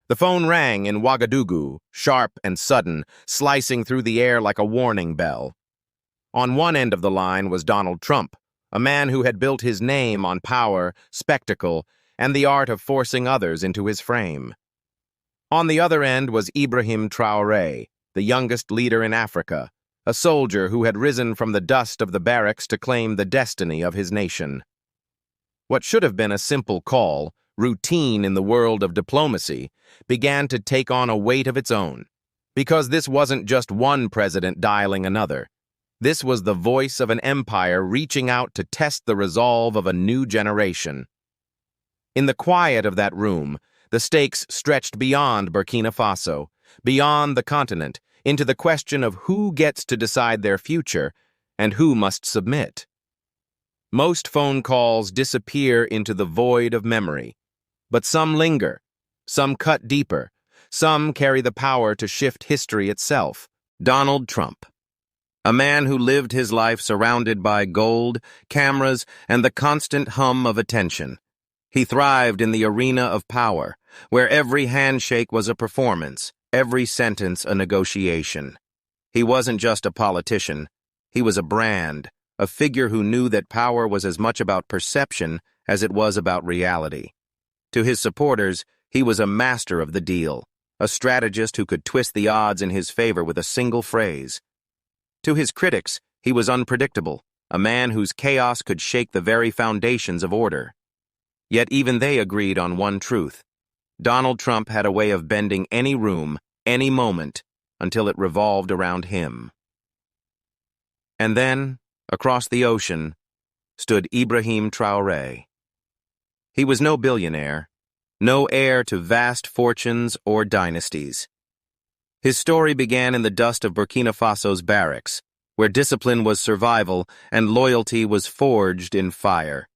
The phone rang in Ouagadougou, sharp and sudden, slicing through the air like a warning bell. On one end of the line was Donald Trump, a man who had built his name on power, spectacle, and the art of forcing others into his frame. On the other end was Ibrahim Traoré, the youngest leader in Africa, a soldier who had risen from the dust of the barracks to claim the destiny of his nation. What should have been a simple call, routine in the world of diplomacy, began to take on a weight of its own, because this wasn't just one president dialing another. This was the voice of an empire reaching out to test the resolve of a new generation. In the quiet of that room, the stakes stretched beyond Burkina Faso, beyond the continent, into the question of who gets to decide their future and who must submit. Most phone calls disappear into the void of memory, but some linger, some cut deeper, some carry the power to shift history itself. Donald Trump, a man who lived his life surrounded by gold, cameras, and the constant hum of attention. He thrived in the arena of power, where every handshake was a performance, every sentence a negotiation. He wasn't just a politician, he was a brand, a figure who knew that power was as much about perception as it was about reality. To his supporters, he was a master of the deal, a strategist who could twist the odds in his favor with a single phrase. To his critics, he was unpredictable, a man whose chaos could shake the very foundations of order. Yet even they agreed on one truth. Donald Trump had a way of bending any room, any moment, until it revolved around him. And then, across the ocean, stood Ibrahim Traoré. He was no billionaire, no heir to vast fortunes or dynasties. His story began in the dust of Burkina Faso's barracks, where discipline was survival and loyalty was forged in fire.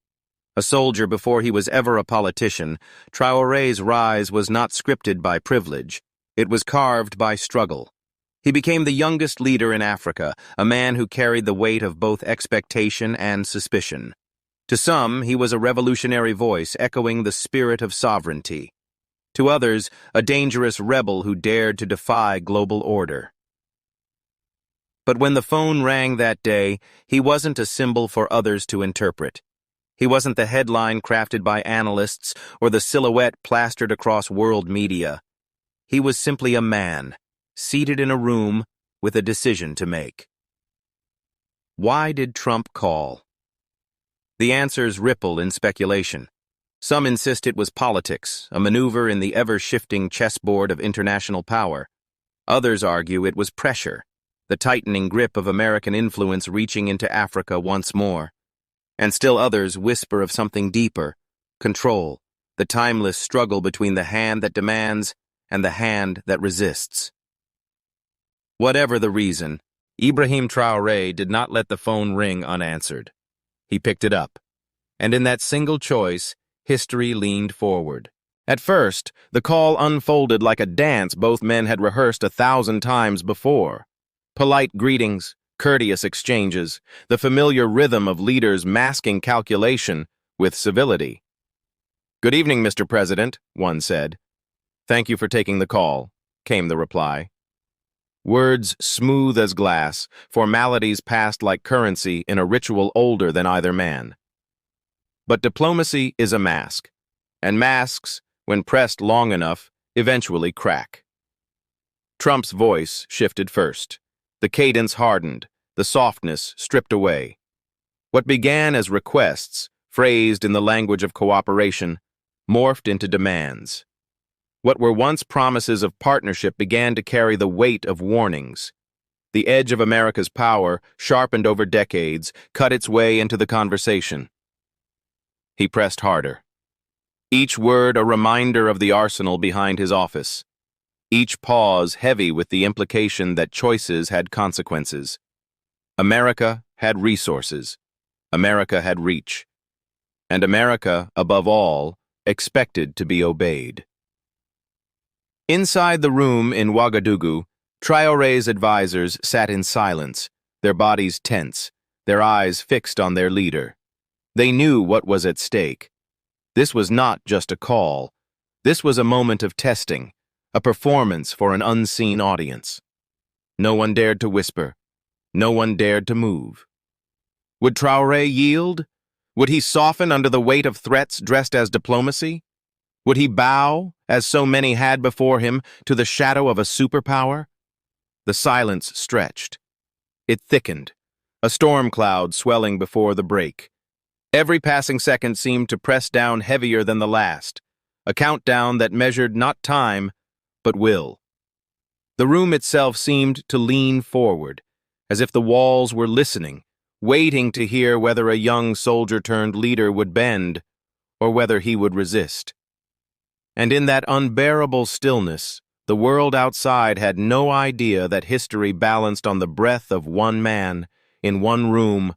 A soldier before he was ever a politician, Traoré's rise was not scripted by privilege. It was carved by struggle. He became the youngest leader in Africa, a man who carried the weight of both expectation and suspicion. To some, he was a revolutionary voice echoing the spirit of sovereignty. To others, a dangerous rebel who dared to defy global order. But when the phone rang that day, he wasn't a symbol for others to interpret. He wasn't the headline crafted by analysts or the silhouette plastered across world media. He was simply a man, seated in a room with a decision to make. Why did Trump call? The answers ripple in speculation. Some insist it was politics, a maneuver in the ever-shifting chessboard of international power. Others argue it was pressure, the tightening grip of American influence reaching into Africa once more. And still others whisper of something deeper, control, the timeless struggle between the hand that demands and the hand that resists. Whatever the reason, Ibrahim Traoré did not let the phone ring unanswered. He picked it up, and in that single choice, history leaned forward. At first, the call unfolded like a dance both men had rehearsed 1,000 times before. Polite greetings, courteous exchanges, the familiar rhythm of leaders masking calculation with civility. "Good evening, Mr. President," one said. "Thank you for taking the call," came the reply. Words smooth as glass, formalities passed like currency in a ritual older than either man. But diplomacy is a mask, and masks, when pressed long enough, eventually crack. Trump's voice shifted first. The cadence hardened, the softness stripped away. What began as requests, phrased in the language of cooperation, morphed into demands. What were once promises of partnership began to carry the weight of warnings. The edge of America's power, sharpened over decades, cut its way into the conversation. He pressed harder. Each word a reminder of the arsenal behind his office. Each pause heavy with the implication that choices had consequences. America had resources. America had reach. And America, above all, expected to be obeyed. Inside the room in Ouagadougou, Traoré's advisors sat in silence, their bodies tense, their eyes fixed on their leader. They knew what was at stake. This was not just a call. This was a moment of testing, a performance for an unseen audience. No one dared to whisper. No one dared to move. Would Traore yield? Would he soften under the weight of threats dressed as diplomacy? Would he bow, as so many had before him, to the shadow of a superpower? The silence stretched. It thickened, a storm cloud swelling before the break. Every passing second seemed to press down heavier than the last, a countdown that measured not time, but will. The room itself seemed to lean forward, as if the walls were listening, waiting to hear whether a young soldier-turned-leader would bend, or whether he would resist. And in that unbearable stillness, the world outside had no idea that history balanced on the breath of one man, in one room,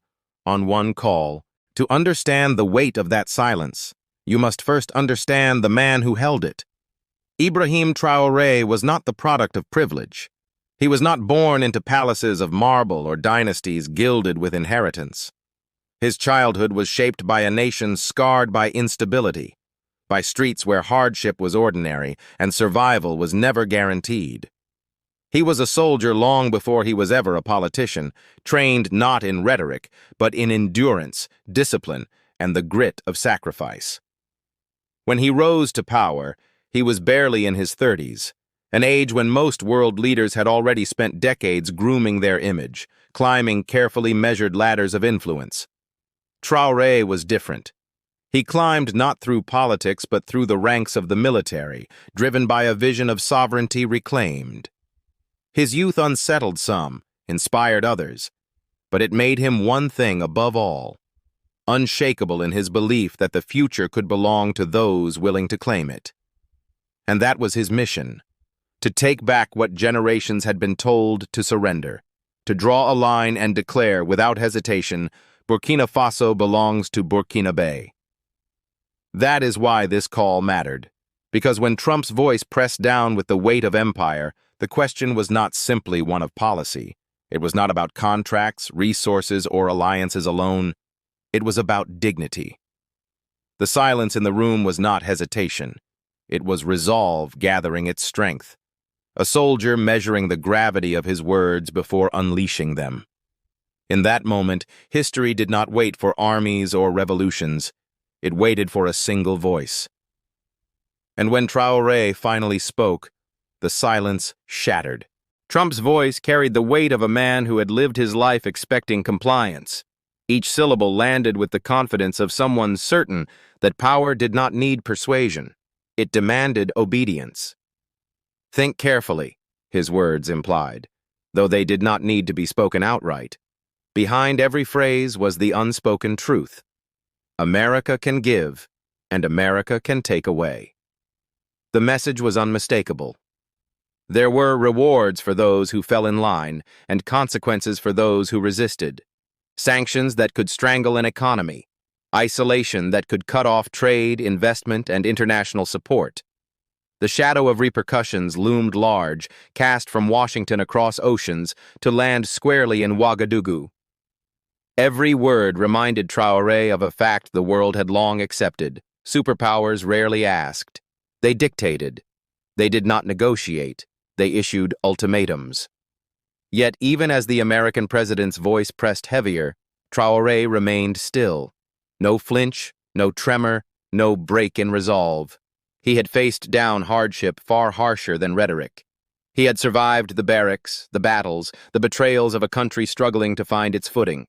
on one call. To understand the weight of that silence, you must first understand the man who held it. Ibrahim Traoré was not the product of privilege. He was not born into palaces of marble or dynasties gilded with inheritance. His childhood was shaped by a nation scarred by instability, by streets where hardship was ordinary and survival was never guaranteed. He was a soldier long before he was ever a politician, trained not in rhetoric, but in endurance, discipline, and the grit of sacrifice. When he rose to power, he was barely in his 30s, an age when most world leaders had already spent decades grooming their image, climbing carefully measured ladders of influence. Traoré was different. He climbed not through politics but through the ranks of the military, driven by a vision of sovereignty reclaimed. His youth unsettled some, inspired others, but it made him one thing above all: unshakable in his belief that the future could belong to those willing to claim it. And that was his mission: to take back what generations had been told to surrender, to draw a line and declare without hesitation, Burkina Faso belongs to Burkina Faso. That is why this call mattered, because when Trump's voice pressed down with the weight of empire, the question was not simply one of policy. It was not about contracts, resources, or alliances alone. It was about dignity. The silence in the room was not hesitation. It was resolve gathering its strength, a soldier measuring the gravity of his words before unleashing them. In that moment, history did not wait for armies or revolutions. It waited for a single voice. And when Traoré finally spoke, the silence shattered. Trump's voice carried the weight of a man who had lived his life expecting compliance. Each syllable landed with the confidence of someone certain that power did not need persuasion. It demanded obedience. Think carefully, his words implied, though they did not need to be spoken outright. Behind every phrase was the unspoken truth. America can give, and America can take away. The message was unmistakable. There were rewards for those who fell in line, and consequences for those who resisted. Sanctions that could strangle an economy. Isolation that could cut off trade, investment, and international support. The shadow of repercussions loomed large, cast from Washington across oceans to land squarely in Ouagadougou. Every word reminded Traoré of a fact the world had long accepted. Superpowers rarely asked. They dictated. They did not negotiate. They issued ultimatums. Yet even as the American president's voice pressed heavier, Traoré remained still. No flinch, no tremor, no break in resolve. He had faced down hardship far harsher than rhetoric. He had survived the barracks, the battles, the betrayals of a country struggling to find its footing.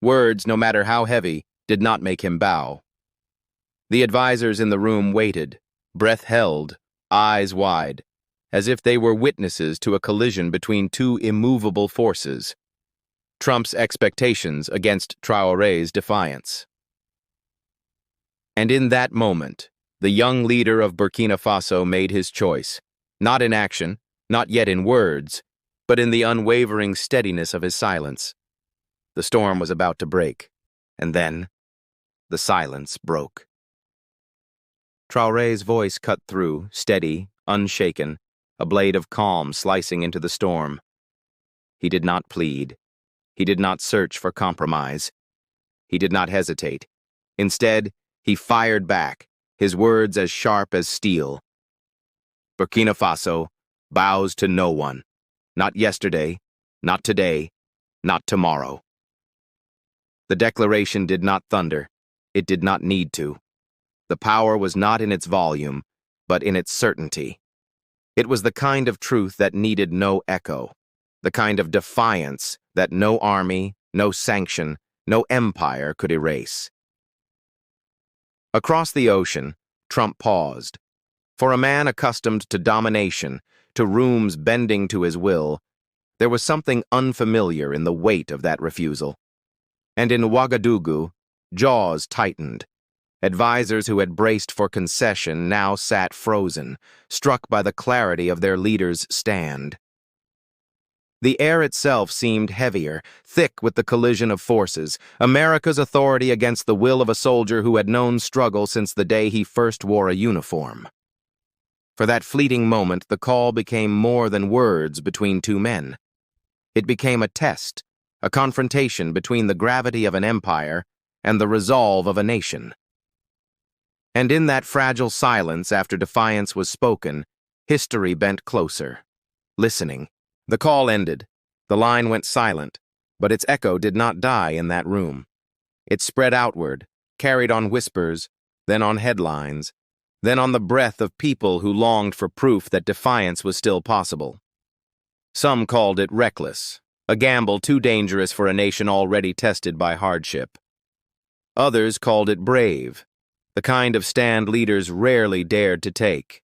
Words, no matter how heavy, did not make him bow. The advisors in the room waited, breath held, eyes wide, as if they were witnesses to a collision between two immovable forces: Trump's expectations against Traoré's defiance. And in that moment, the young leader of Burkina Faso made his choice, not in action, not yet in words, but in the unwavering steadiness of his silence. The storm was about to break, and then the silence broke. Traoré's voice cut through, steady, unshaken, a blade of calm slicing into the storm. He did not plead. He did not search for compromise. He did not hesitate. Instead, he fired back, his words as sharp as steel. Burkina Faso bows to no one. Not yesterday, not today, not tomorrow. The declaration did not thunder. It did not need to. The power was not in its volume, but in its certainty. It was the kind of truth that needed no echo, the kind of defiance that no army, no sanction, no empire could erase. Across the ocean, Trump paused. For a man accustomed to domination, to rooms bending to his will, there was something unfamiliar in the weight of that refusal. And in Ouagadougou, jaws tightened. Advisors who had braced for concession now sat frozen, struck by the clarity of their leader's stand. The air itself seemed heavier, thick with the collision of forces, America's authority against the will of a soldier who had known struggle since the day he first wore a uniform. For that fleeting moment, the call became more than words between two men. It became a test, a confrontation between the gravity of an empire and the resolve of a nation. And in that fragile silence after defiance was spoken, history bent closer, listening. The call ended. The line went silent, but its echo did not die in that room. It spread outward, carried on whispers, then on headlines, then on the breath of people who longed for proof that defiance was still possible. Some called it reckless, a gamble too dangerous for a nation already tested by hardship. Others called it brave, the kind of stand leaders rarely dared to take.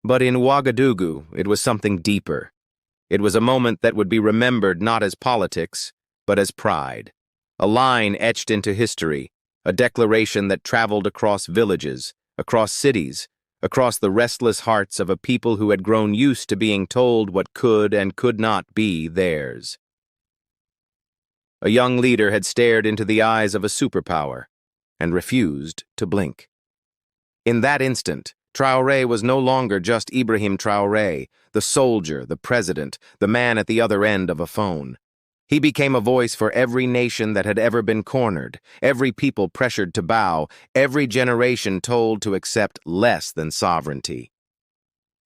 But in Ouagadougou, it was something deeper. It was a moment that would be remembered not as politics, but as pride. A line etched into history, a declaration that traveled across villages, across cities, across the restless hearts of a people who had grown used to being told what could and could not be theirs. A young leader had stared into the eyes of a superpower and refused to blink. In that instant, Traoré was no longer just Ibrahim Traoré, the soldier, the president, the man at the other end of a phone. He became a voice for every nation that had ever been cornered, every people pressured to bow, every generation told to accept less than sovereignty.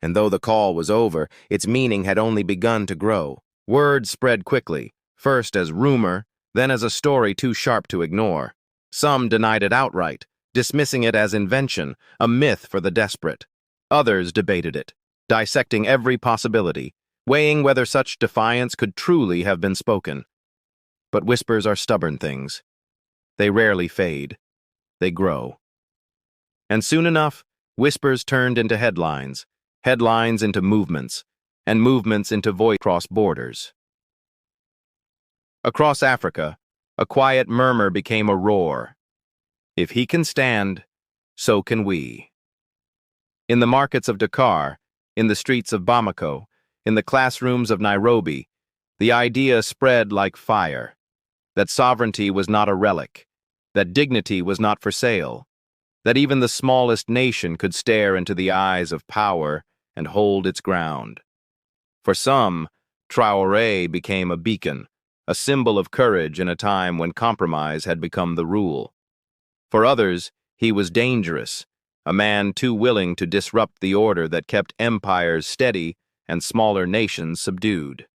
And though the call was over, its meaning had only begun to grow. Word spread quickly, first as rumor, then as a story too sharp to ignore. Some denied it outright, dismissing it as invention, a myth for the desperate. Others debated it, dissecting every possibility, weighing whether such defiance could truly have been spoken. But whispers are stubborn things. They rarely fade. They grow. And soon enough, whispers turned into headlines, headlines into movements, and movements into voice across borders. Across Africa, a quiet murmur became a roar. If he can stand, so can we. In the markets of Dakar, in the streets of Bamako, in the classrooms of Nairobi, the idea spread like fire, that sovereignty was not a relic, that dignity was not for sale, that even the smallest nation could stare into the eyes of power and hold its ground. For some, Traoré became a beacon, a symbol of courage in a time when compromise had become the rule. For others, he was dangerous, a man too willing to disrupt the order that kept empires steady and smaller nations subdued.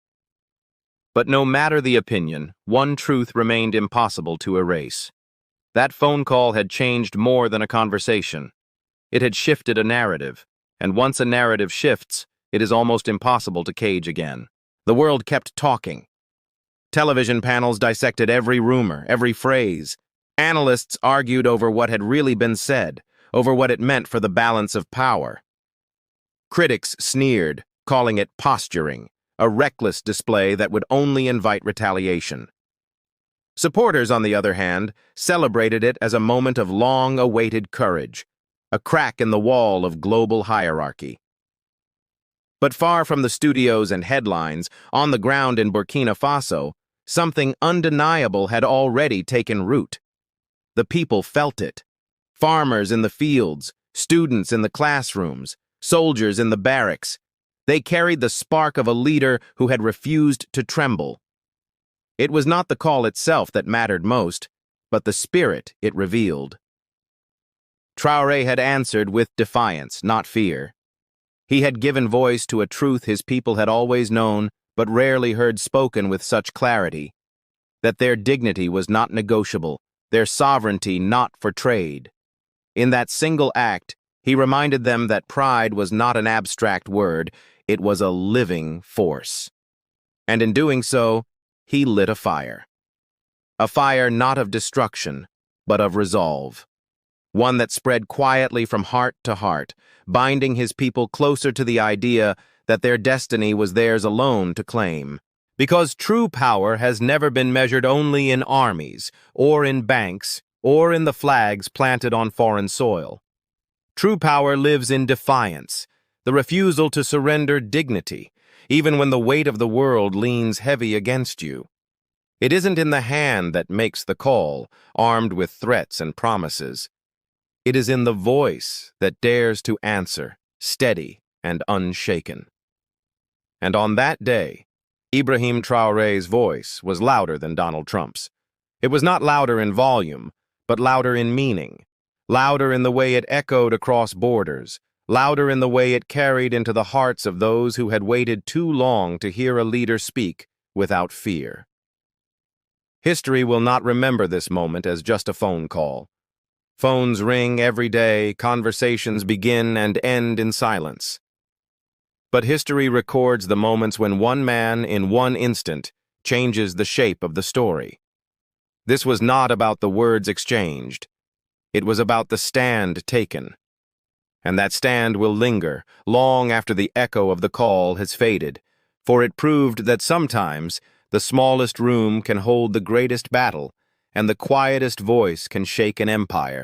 But no matter the opinion, one truth remained impossible to erase. That phone call had changed more than a conversation. It had shifted a narrative, and once a narrative shifts, it is almost impossible to cage again. The world kept talking. Television panels dissected every rumor, every phrase. Analysts argued over what had really been said, over what it meant for the balance of power. Critics sneered, calling it posturing, a reckless display that would only invite retaliation. Supporters, on the other hand, celebrated it as a moment of long-awaited courage, a crack in the wall of global hierarchy. But far from the studios and headlines, on the ground in Burkina Faso, something undeniable had already taken root. The people felt it. Farmers in the fields, students in the classrooms, soldiers in the barracks. They carried the spark of a leader who had refused to tremble. It was not the call itself that mattered most, but the spirit it revealed. Traoré had answered with defiance, not fear. He had given voice to a truth his people had always known, but rarely heard spoken with such clarity, that their dignity was not negotiable, their sovereignty not for trade. In that single act, he reminded them that pride was not an abstract word, it was a living force. And in doing so, he lit a fire. A fire not of destruction, but of resolve. One that spread quietly from heart to heart, binding his people closer to the idea that their destiny was theirs alone to claim. Because true power has never been measured only in armies, or in banks, or in the flags planted on foreign soil. True power lives in defiance, the refusal to surrender dignity, even when the weight of the world leans heavy against you. It isn't in the hand that makes the call, armed with threats and promises. It is in the voice that dares to answer, steady and unshaken. And on that day, Ibrahim Traoré's voice was louder than Donald Trump's. It was not louder in volume, but louder in meaning, louder in the way it echoed across borders, louder in the way it carried into the hearts of those who had waited too long to hear a leader speak without fear. History will not remember this moment as just a phone call. Phones ring every day, conversations begin and end in silence. But history records the moments when one man, in one instant, changes the shape of the story. This was not about the words exchanged. It was about the stand taken. And that stand will linger long after the echo of the call has faded, for it proved that sometimes the smallest room can hold the greatest battle, and the quietest voice can shake an empire.